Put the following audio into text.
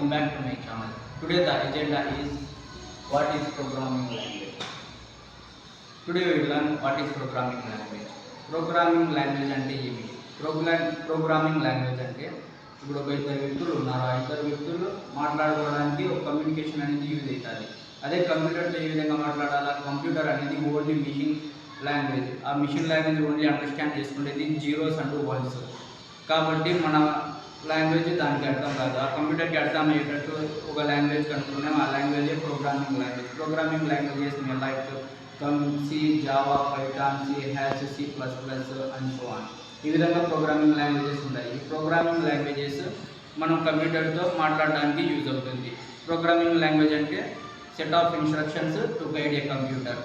welcome back to my channel. Today the agenda is what is programming language. Today we will learn what is programming language. Programming language అంటే ఏమిటి? Programming language అంటే ఇప్పుడు ఒక ఇద్దరు వ్యక్తులు ఉన్నారు, ఆ ఇద్దరు వ్యక్తులు మాట్లాడుకోవడానికి ఒక కమ్యూనికేషన్ అనేది యూజ్ అవుతుంది. అదే కంప్యూటర్తో ఏ విధంగా మాట్లాడాలా? కంప్యూటర్ అనేది ఓన్లీ మిషన్ లాంగ్వేజ్. ఆ మిషన్ లాంగ్వేజ్ ఓన్లీ అండర్స్టాండ్ చేసుకునేది జీరోస్ అండ్ వన్స్. కాబట్టి మన లాంగ్వేజ్ దానికి అర్థం కాదు. ఆ కంప్యూటర్కి అర్థమయ్యేటట్టు ఒక లాంగ్వేజ్ కనుక్కున్నాం, ఆ లాంగ్వేజే programming language. Programming languages may like C, Java, Python, C hash, C plus plus and so on. ఈ విధంగా ప్రోగ్రామింగ్ లాంగ్వేజెస్ ఉన్నాయి. ఈ ప్రోగ్రామింగ్ లాంగ్వేజెస్ మనం కంప్యూటర్తో మాట్లాడడానికి యూజ్ అవుతుంది. ప్రోగ్రామింగ్ లాంగ్వేజ్ అంటే set of instructions to guide A computer.